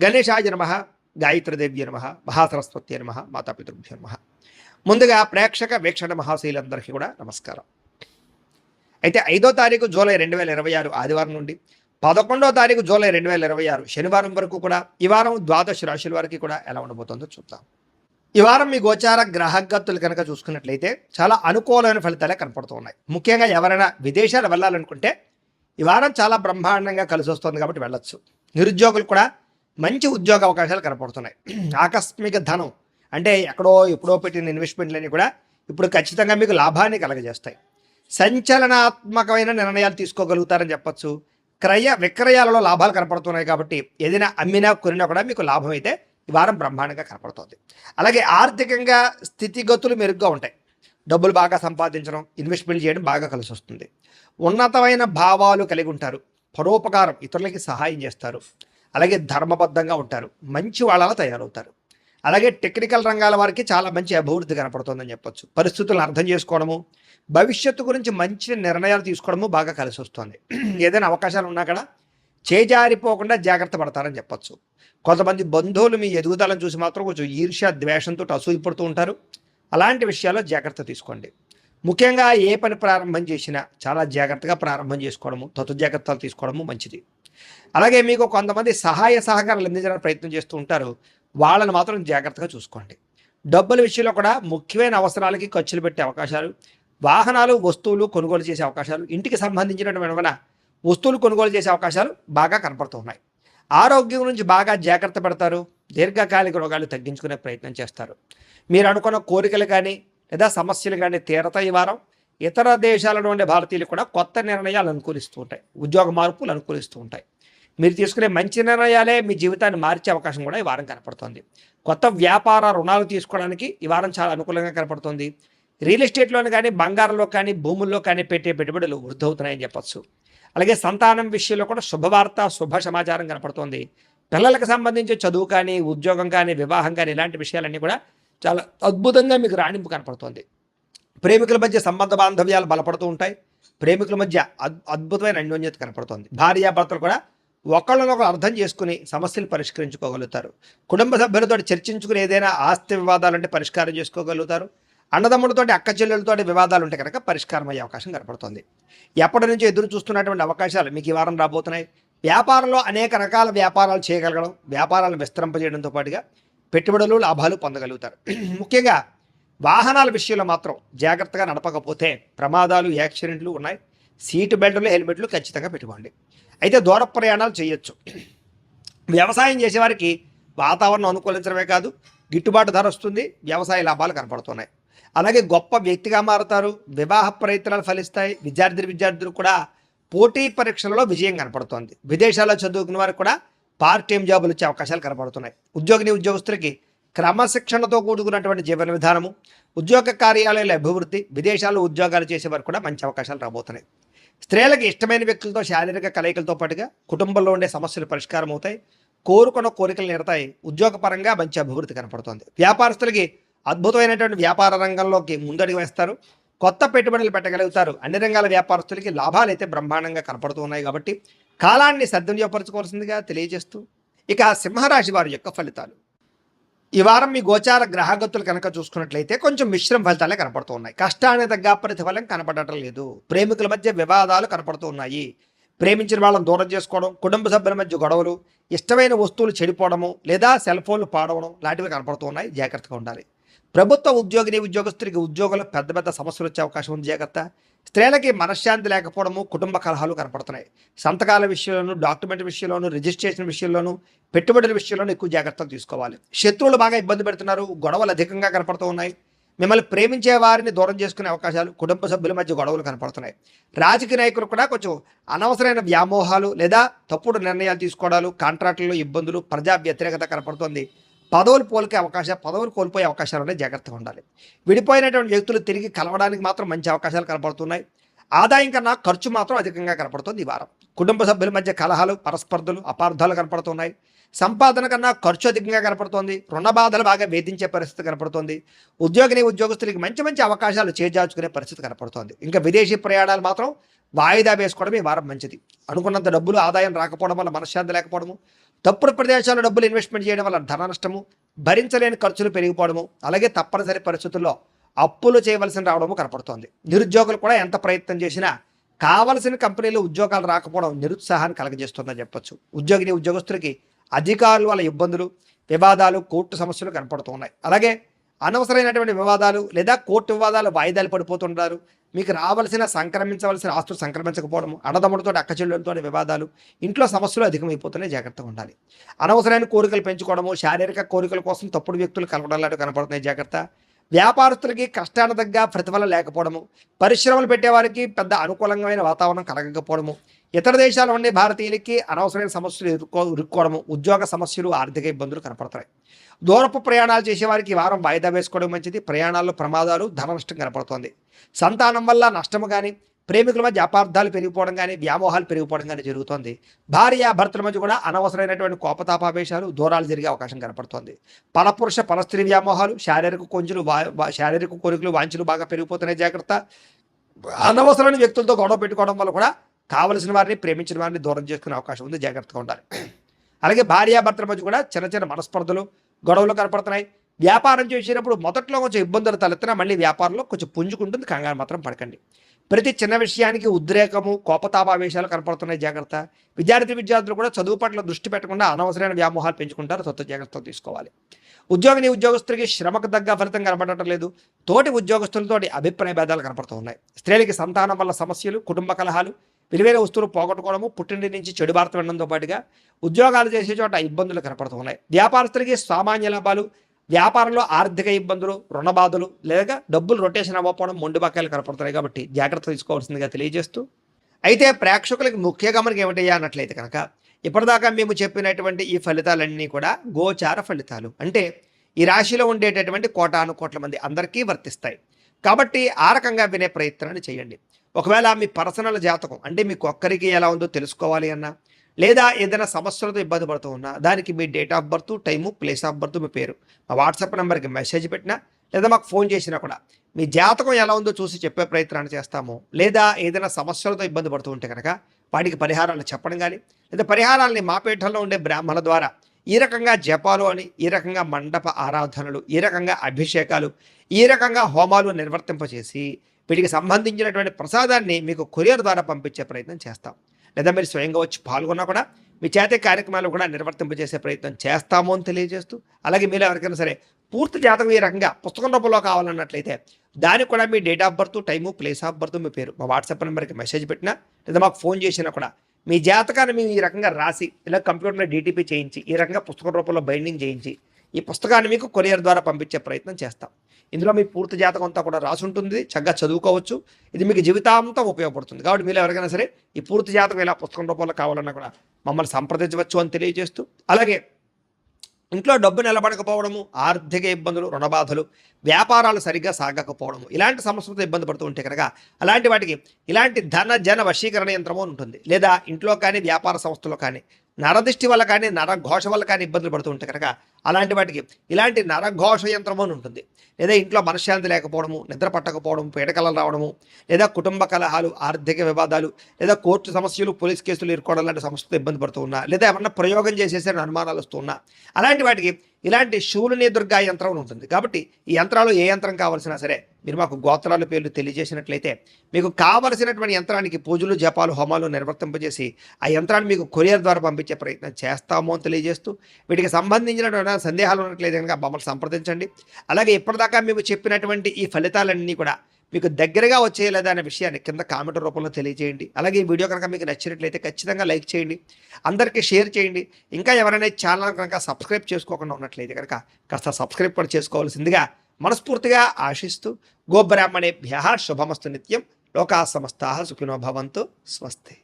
గణేశాయ నమః, గాయత్రీదేవ్య నమః, మహాసరస్వత్యై నమః, మాతాపితృభ్యో నమః. ముందుగా ప్రేక్షక వీక్షణ మహాశీలందరికీ కూడా నమస్కారం. అయితే 5వ తారీఖు జూలై 2026 ఆదివారం నుండి 11వ తారీఖు జూలై 2026 శనివారం వరకు కూడా ఈ వారం ద్వాదశ రాశుల వారికి కూడా ఎలా ఉండబోతుందో చూద్దాం. ఈ వారం మీ గోచార గ్రహగతులు కనుక చూసుకున్నట్లయితే చాలా అనుకూలమైన ఫలితాలే కనపడుతూ ఉన్నాయి. ముఖ్యంగా ఎవరైనా విదేశాలు వెళ్ళాలనుకుంటే ఈ వారం చాలా బ్రహ్మాండంగా కలిసి వస్తుంది కాబట్టి వెళ్ళొచ్చు. నిరుద్యోగులు కూడా మంచి ఉద్యోగ అవకాశాలు కనపడుతున్నాయి. ఆకస్మిక ధనం అంటే ఎప్పుడో పెట్టిన ఇన్వెస్ట్మెంట్లన్నీ కూడా ఇప్పుడు ఖచ్చితంగా మీకు లాభాన్ని కలగజేస్తాయి. సంచలనాత్మకమైన నిర్ణయాలు తీసుకోగలుగుతారని చెప్పచ్చు. క్రయ విక్రయాలలో లాభాలు కనపడుతున్నాయి కాబట్టి ఏదైనా అమ్మినా కొనినా కూడా మీకు లాభం అయితే ఈ వారం బ్రహ్మాండంగా కనపడుతుంది. అలాగే ఆర్థికంగా స్థితిగతులు మెరుగ్గా ఉంటాయి. డబ్బులు బాగా సంపాదించడం, ఇన్వెస్ట్మెంట్ చేయడం బాగా కలిసి వస్తుంది. ఉన్నతమైన భావాలు కలిగి ఉంటారు. పరోపకారం, ఇతరులకి సహాయం చేస్తారు. అలాగే ధర్మబద్ధంగా ఉంటారు. మంచి వాళ్ళలా తయారవుతారు. అలాగే టెక్నికల్ రంగాల వారికి చాలా మంచి అభివృద్ధి కనపడుతుందని చెప్పొచ్చు. పరిస్థితులను అర్థం చేసుకోవడము, భవిష్యత్తు గురించి మంచి నిర్ణయాలు తీసుకోవడము బాగా కలిసి వస్తుంది. ఏదైనా అవకాశాలు ఉన్నా కూడా చేజారిపోకుండా జాగ్రత్త పడతారని చెప్పొచ్చు. కొంతమంది బంధువులు మీ ఎదుగుదలను చూసి మాత్రం కొంచెం ఈర్ష్య ద్వేషంతో అసూయపడుతూ ఉంటారు. అలాంటి విషయాల్లో జాగ్రత్త తీసుకోండి. ముఖ్యంగా ఏ పని ప్రారంభం చేసినా చాలా జాగ్రత్తగా ప్రారంభం చేసుకోవడము, తతు జాగ్రత్తలు తీసుకోవడము మంచిది. అలాగే మీకు కొంతమంది సహాయ సహకారాలు అందించడానికి ప్రయత్నం చేస్తూ ఉంటారు. వాళ్ళని మాత్రం జాగ్రత్తగా చూసుకోండి. డబ్బుల విషయంలో కూడా ముఖ్యమైన అవసరాలకి ఖర్చులు పెట్టే అవకాశాలు, వాహనాలు వస్తువులు కొనుగోలు చేసే అవకాశాలు, ఇంటికి సంబంధించినటువంటి వస్తువులు కొనుగోలు చేసే అవకాశాలు బాగా కనపడుతున్నాయి. ఆరోగ్యం గురించి బాగా జాగ్రత్త పడతారు. దీర్ఘకాలిక రోగాలు తగ్గించుకునే ప్రయత్నం చేస్తారు. మీరు అనుకున్న కోరికలు కానీ లేదా సమస్యలు కానీ తీరతాయి. ఈ వారం ఇతర దేశాలలో ఉండే భారతీయులు కూడా కొత్త నిర్ణయాలు అనుకూలిస్తూ ఉంటాయి. ఉద్యోగ మార్పులు అనుకూలిస్తూ ఉంటాయి. మీరు తీసుకునే మంచి నిర్ణయాలే మీ జీవితాన్ని మార్చే అవకాశం కూడా ఈ వారం కనపడుతుంది. కొత్త వ్యాపార రుణాలు తీసుకోవడానికి ఈ వారం చాలా అనుకూలంగా కనపడుతుంది. రియల్ ఎస్టేట్లోని కానీ బంగారంలో కానీ భూముల్లో కానీ పెట్టే పెట్టుబడులు వృద్ధి అవుతున్నాయని చెప్పచ్చు. అలాగే సంతానం విషయంలో కూడా శుభవార్త, శుభ సమాచారం కనపడుతుంది. పిల్లలకు సంబంధించి చదువు కానీ, ఉద్యోగం కానీ, వివాహం కానీ ఇలాంటి విషయాలన్నీ కూడా చాలా అద్భుతంగా మీకు రాణింపు కనపడుతుంది. ప్రేమికుల మధ్య సంబంధ బాంధవ్యాలు బలపడుతూ ఉంటాయి. ప్రేమికుల మధ్య అద్భుతమైన అన్యోన్యత కనపడుతుంది. భార్యాభర్తలు కూడా ఒకళ్ళనొకరు అర్థం చేసుకుని సమస్యలు పరిష్కరించుకోగలుగుతారు. కుటుంబ సభ్యులతో చర్చించుకుని ఏదైనా ఆస్తి వివాదాలు అంటే పరిష్కారం చేసుకోగలుగుతారు. అన్నదమ్ములతోటి, అక్క చెల్లెలతోటి వివాదాలు ఉంటే కనుక పరిష్కారం అయ్యే అవకాశం కనపడుతుంది. ఎప్పటి నుంచో ఎదురు చూస్తున్నటువంటి అవకాశాలు మీకు ఈ వారం రాబోతున్నాయి. వ్యాపారంలో అనేక రకాల వ్యాపారాలు చేయగలగడం, వ్యాపారాలను విస్తరింపజేయడంతో పాటుగా పెట్టుబడులు, లాభాలు పొందగలుగుతారు. ముఖ్యంగా వాహనాల విషయంలో మాత్రం జాగ్రత్తగా నడపకపోతే ప్రమాదాలు, యాక్సిడెంట్లు ఉన్నాయి. సీటు బెల్టులు, హెల్మెట్లు ఖచ్చితంగా పెట్టుకోండి. అయితే దూర ప్రయాణాలు చేయొచ్చు. వ్యవసాయం చేసేవారికి వాతావరణం అనుకూలించడమే కాదు, గిట్టుబాటు ధర వస్తుంది. వ్యవసాయ లాభాలు కనపడుతున్నాయి. అలాగే గొప్ప వ్యక్తిగా మారుతారు. వివాహ ప్రయత్నాలు ఫలిస్తాయి. విద్యార్థులు కూడా పోటీ పరీక్షలలో విజయం కనపడుతోంది. విదేశాల్లో చదువుకున్న వారికి కూడా పార్ట్ టైం జాబులు వచ్చే అవకాశాలు కనపడుతున్నాయి. ఉద్యోగస్తులకి క్రమశిక్షణతో కూడుకున్నటువంటి జీవన విధానము, ఉద్యోగ కార్యాలయాల అభివృద్ధి, విదేశాల్లో ఉద్యోగాలు చేసేవారు కూడా మంచి అవకాశాలు రాబోతున్నాయి. స్త్రీలకు ఇష్టమైన వ్యక్తులతో శారీరక కలయికలతో పాటుగా కుటుంబంలో ఉండే సమస్యలు పరిష్కారం అవుతాయి. కోరుకున్న కోరికలు నిరతాయి. ఉద్యోగపరంగా మంచి అభివృద్ధి కనపడుతుంది. వ్యాపారస్తులకి అద్భుతమైనటువంటి వ్యాపార రంగంలోకి ముందడుగు వేస్తారు. కొత్త పెట్టుబడులు పెట్టగలుగుతారు. అన్ని రంగాల వ్యాపారస్తులకి లాభాలు అయితే బ్రహ్మాండంగా కనపడుతూ ఉన్నాయి కాబట్టి కాలాన్ని సద్వినియోగపరచుకోవాల్సిందిగా తెలియజేస్తూ ఇక సింహరాశి వారి యొక్క ఫలితాలు. ఈ వారం మీ గోచార గ్రహగతులు కనుక చూసుకున్నట్లయితే కొంచెం మిశ్రమ ఫలితాలే కనపడుతూ ఉన్నాయి. కష్టానికి తగ్గ ప్రతిఫలం కనపడటం లేదు. ప్రేమికుల మధ్య వివాదాలు కనపడుతూ ఉన్నాయి. ప్రేమించిన వాళ్ళని దూరం చేసుకోవడం, కుటుంబ సభ్యుల మధ్య గొడవలు, ఇష్టమైన వస్తువులు చెడిపోవడము లేదా సెల్ ఫోన్లు పాడవడం లాంటివి కనపడుతూ ఉన్నాయి. జాగ్రత్తగా ఉండాలి. ప్రభుత్వ ఉద్యోగస్తులకి ఉద్యోగంలో పెద్ద పెద్ద సమస్యలు వచ్చే అవకాశం ఉంది. జాగ్రత్త. స్త్రీలకి మనశ్శాంతి లేకపోవడము, కుటుంబ కలహాలు కనపడుతున్నాయి. సంతకాల విషయంలోనూ, డాక్యుమెంట్ విషయంలోనూ, రిజిస్ట్రేషన్ విషయంలోనూ, పెట్టుబడుల విషయంలోనూ ఎక్కువ జాగ్రత్తలు తీసుకోవాలి. శత్రువులు బాగా ఇబ్బంది పెడుతున్నారు. గొడవలు అధికంగా కనపడుతూ ఉన్నాయి. మిమ్మల్ని ప్రేమించే వారిని దూరం చేసుకునే అవకాశాలు, కుటుంబ సభ్యుల మధ్య గొడవలు కనపడుతున్నాయి. రాజకీయ నాయకులు కూడా కొంచెం అనవసరమైన వ్యామోహాలు లేదా తప్పుడు నిర్ణయాలు తీసుకోవడాలు, కాంట్రాక్టుల్లో ఇబ్బందులు, ప్రజా వ్యతిరేకత కనపడుతుంది. పదవులు కోల్పోయే అవకాశాలు జాగ్రత్తగా ఉండాలి. విడిపోయినటువంటి వ్యక్తులు తిరిగి కలవడానికి మాత్రం మంచి అవకాశాలు కనపడుతున్నాయి. ఆదాయం కన్నా ఖర్చు మాత్రం అధికంగా కనపడుతుంది ఈ వారం. కుటుంబ సభ్యుల మధ్య కలహాలు, పరస్పర్ధలు, అపార్థాలు కనపడుతున్నాయి. సంపాదన కన్నా ఖర్చు అధికంగా కనపడుతోంది. రుణ బాధలు బాగా వేధించే పరిస్థితి కనపడుతోంది. ఉద్యోగస్తులకి మంచి అవకాశాలు చేజార్చుకునే పరిస్థితి కనపడుతోంది. ఇంకా విదేశీ ప్రయాణాలు మాత్రం వాయిదా వేసుకోవడం ఈ వారం మంచిది. అనుకున్నంత డబ్బులు ఆదాయం రాకపోవడం వల్ల మనశ్శాంతి లేకపోవడము, తప్పుడు ప్రదేశాల్లో డబ్బులు ఇన్వెస్ట్మెంట్ చేయడం వల్ల ధన నష్టము, భరించలేని ఖర్చులు పెరిగిపోవడము, అలాగే తప్పనిసరి పరిస్థితుల్లో అప్పులు చేయవలసిన రావడము కనపడుతోంది. నిరుద్యోగులు కూడా ఎంత ప్రయత్నం చేసినా కావలసిన కంపెనీలు ఉద్యోగాలు రాకపోవడం నిరుత్సాహాన్ని కలగజేస్తుందని చెప్పొచ్చు. ఉద్యోగస్తులకి అధికారుల వల్ల ఇబ్బందులు, వివాదాలు, కోర్టు సమస్యలు కనపడుతున్నాయి. అలాగే అనవసరమైనటువంటి వివాదాలు లేదా కోర్టు వివాదాలు వాయిదాలు పడిపోతుంటారు. మీకు సంక్రమించవలసిన ఆస్తులు సంక్రమించకపోవడం, అన్నదమ్ములతో అక్కచెల్లెలతో వివాదాలు, ఇంట్లో సమస్యలు అధికమైపోతున్నాయి. జాగ్రత్తగా ఉండాలి. అనవసరమైన కోరికలు పెంచుకోవడము, శారీరక కోరికల కోసం తప్పుడు వ్యక్తులు కలవడం లాంటివి కనపడుతున్నాయి. జాగ్రత్త. వ్యాపారస్తులకి కష్టానికి తగ్గ ప్రతిఫలం లేకపోవడము, పరిశ్రమలు పెట్టేవారికి పెద్ద అనుకూలమైన వాతావరణం కలగకపోవడము, ఇతర దేశాల ఉండే భారతీయులకి అనవసరమైన సమస్యలు ఇరుక్కోవడము, ఉద్యోగ సమస్యలు, ఆర్థిక ఇబ్బందులు కనపడుతున్నాయి. దూరపు ప్రయాణాలు చేసేవారికి ఈ వారం వాయిదా వేసుకోవడం మంచిది. ప్రయాణాల్లో ప్రమాదాలు, ధన నష్టం కనపడుతోంది. సంతానం వల్ల నష్టము కానీ, ప్రేమికుల మధ్య అపార్థాలు పెరిగిపోవడం కానీ, వ్యామోహాలు పెరిగిపోవడం కానీ జరుగుతోంది. భార్య భర్తల మధ్య కూడా అనవసరమైనటువంటి కోపతాపావేశాలు, దూరాలు జరిగే అవకాశం కనపడుతోంది. పరపురుష పరస్త్రీ వ్యామోహాలు, శారీరక కోరికలు, వాంఛలు బాగా పెరిగిపోతున్నాయి. జాగ్రత్త. అనవసరమైన వ్యక్తులతో గొడవ పెట్టుకోవడం వల్ల కూడా కావలసిన వారిని, ప్రేమించిన వారిని దూరం చేసుకునే అవకాశం ఉంది. జాగ్రత్తగా ఉండాలి. అలాగే భార్యాభర్తల మధ్య కూడా చిన్న మనస్పర్ధలు, గొడవలు కనపడుతున్నాయి. వ్యాపారం చేసేటప్పుడు మొదట్లో కొంచెం ఇబ్బందులు తలెత్తినా మళ్ళీ వ్యాపారంలో కొంచెం పుంజుకుంటుంది. కంగారు మాత్రం పడకండి. ప్రతి చిన్న విషయానికి ఉద్రేకము, కోపతాపావేశాలు కనపడుతున్నాయి. జాగ్రత్త. విద్యార్థులు కూడా చదువు పట్ల దృష్టి పెట్టకుండా అనవసరమైన వ్యామోహాలు పెంచుకుంటారు. జాగ్రత్తలు తీసుకోవాలి. ఉద్యోగస్తులకి శ్రమకు తగ్గ ఫలితం కనపడటం లేదు. తోటి ఉద్యోగస్తులతోటి అభిప్రాయ భేదాలు కనపడుతూ ఉన్నాయి. స్త్రీలకి సంతానం వల్ల సమస్యలు, కుటుంబ కలహాలు, విలువైన వస్తువులు పోగొట్టుకోవడము, పుట్టింటి నుంచి చెడు వార్త వినడంతో పాటుగా ఉద్యోగాలు చేసే చోట ఇబ్బందులు కనపడుతూ ఉన్నాయి. వ్యాపారస్తులకి సామాన్య లాభాలు, వ్యాపారంలో ఆర్థిక ఇబ్బందులు, రుణబాధలు, లేదా డబ్బులు రొటేషన్ అవ్వకపోవడం, మొండి బకాయిలు కనపడుతున్నాయి. కాబట్టి జాగ్రత్త తీసుకోవాల్సిందిగా తెలియజేస్తూ, అయితే ప్రేక్షకులకి ముఖ్య గమనిక ఏమిటయ్యా అన్నట్లయితే కనుక, ఇప్పటిదాకా మేము చెప్పినటువంటి ఈ ఫలితాలన్నీ కూడా గోచార ఫలితాలు. అంటే ఈ రాశిలో ఉండేటటువంటి కోటాను కోట్ల మంది అందరికీ వర్తిస్తాయి. కాబట్టి ఆ రకంగా వినే ప్రయత్నాన్ని చేయండి. ఒకవేళ మీ పర్సనల్ జాతకం అంటే మీకు ఒక్కరికి ఎలా ఉందో తెలుసుకోవాలి అన్నా, లేదా ఏదైనా సమస్యలతో ఇబ్బంది పడుతూ ఉన్నా, దానికి మీ date of birth, time, place of birth, మీ పేరు మా వాట్సాప్ నెంబర్కి మెసేజ్ పెట్టినా, లేదా మాకు ఫోన్ చేసినా కూడా మీ జాతకం ఎలా ఉందో చూసి చెప్పే ప్రయత్నాన్ని చేస్తాము. లేదా ఏదైనా సమస్యలతో ఇబ్బంది పడుతూ ఉంటే కనుక వాటికి పరిహారాలు చెప్పడం కానీ, లేదా పరిహారాలని మా పీఠంలో ఉండే బ్రాహ్మణుల ద్వారా ఈ రకంగా జపాలు అని, ఈ రకంగా మండప ఆరాధనలు, ఈ రకంగా అభిషేకాలు, ఈ రకంగా హోమాలు నిర్వర్తింపచేసి వీటికి సంబంధించినటువంటి ప్రసాదాన్ని మీకు కొరియర్ ద్వారా పంపించే ప్రయత్నం చేస్తాం. లేదా మీరు స్వయంగా వచ్చి పాల్గొన్నా కూడా మీ చేతే కార్యక్రమాలు కూడా నిర్వర్తింపజేసే ప్రయత్నం చేస్తాము అని తెలియజేస్తూ, అలాగే మీరు ఎవరికైనా సరే పూర్తి జాతకం ఈ రకంగా పుస్తకం రూపంలో కావాలన్నట్లయితే దానికి కూడా మీ date of birth, time, place of birth, మీ పేరు మా వాట్సాప్ నెంబర్కి మెసేజ్ పెట్టినా, లేదా మాకు ఫోన్ చేసినా కూడా మీ జాతకాన్ని మేము ఈ రకంగా రాసి, ఇలా కంప్యూటర్లో డీటీపీ చేయించి, ఈ రకంగా పుస్తకం రూపంలో బైండింగ్ చేయించి ఈ పుస్తకాన్ని మీకు కొరియర్ ద్వారా పంపించే ప్రయత్నం చేస్తాం. ఇందులో మీ పూర్తి జాతకం అంతా కూడా రాసి ఉంటుంది. చక్కగా చదువుకోవచ్చు. ఇది మీకు జీవితాంతం ఉపయోగపడుతుంది. కాబట్టి మీరు ఎవరికైనా సరే ఈ పూర్తి జాతకం ఇలా పుస్తకం రూపంలో కావాలన్నా కూడా మమ్మల్ని సంప్రదించవచ్చు అని తెలియజేస్తూ, అలాగే ఇంట్లో డబ్బు నిలబడకపోవడము, ఆర్థిక ఇబ్బందులు, రుణబాధలు, వ్యాపారాలు సరిగ్గా సాగకపోవడము, ఇలాంటి సమస్యలతో ఇబ్బంది పడుతూ ఉంటే కనుక అలాంటి వాటికి ఇలాంటి ధన జన వశీకరణ యంత్రము ఉంటుంది. లేదా ఇంట్లో కానీ వ్యాపార సంస్థలో కానీ నరదృష్టి వల్ల కానీ, నరఘోష వల్ల కానీ ఇబ్బందులు పడుతూ ఉంటే కనుక అలాంటి వాటికి ఇలాంటి నరఘోష యంత్రము అని ఉంటుంది. లేదా ఇంట్లో మనశ్శాంతి లేకపోవడము, నిద్ర పట్టకపోవడము, పీడకలలు రావడము, లేదా కుటుంబ కలహాలు, ఆర్థిక వివాదాలు, లేదా కోర్టు సమస్యలు, పోలీస్ కేసులు ఇరుకోవడం లాంటి సమస్యలతో ఇబ్బంది పడుతూ ఉన్నా, లేదా ఏమన్నా ప్రయోగం చేసేసే అనుమానాలు వస్తూ ఉన్నా, అలాంటి వాటికి ఇలాంటి శూలిని దుర్గా యంత్రం ఉంటుంది. కాబట్టి ఈ యంత్రాలు ఏ యంత్రం కావాల్సినా సరే మీరు మాకు గోత్రాల పేర్లు తెలియజేసినట్లయితే మీకు కావలసినటువంటి యంత్రానికి పూజలు, జపాలు, హోమాలు నిర్వర్తింపజేసి ఆ యంత్రాన్ని మీకు కొరియర్ ద్వారా పంపించే ప్రయత్నం చేస్తాము అని తెలియజేస్తూ, వీటికి సంబంధించినటువంటి సందేహాలు ఉన్నట్లయితే కనుక మమ్మల్ని సంప్రదించండి. అలాగే ఇప్పటిదాకా మేము చెప్పినటువంటి ఈ ఫలితాలన్నీ కూడా మీకు దగ్గరగా వచ్చేయలేదా అనే విషయాన్ని కింద కామెంట్ రూపంలో తెలియజేయండి. అలాగే ఈ వీడియో కనుక మీకు నచ్చినట్లయితే ఖచ్చితంగా లైక్ చేయండి, అందరికీ షేర్ చేయండి. ఇంకా ఎవరైనా ఛానల్ కనుక సబ్స్క్రైబ్ చేసుకోకుండా ఉన్నట్లయితే కనుక కాస్త సబ్స్క్రైబ్ కూడా చేసుకోవాల్సిందిగా మనస్ఫూర్తిగా ఆశిస్తూ, గోబ్రాహ్మణేభ్యః శుభమస్తు నిత్యం, లోకా సమస్తాః సుఖినో భవంతు, స్వస్తి.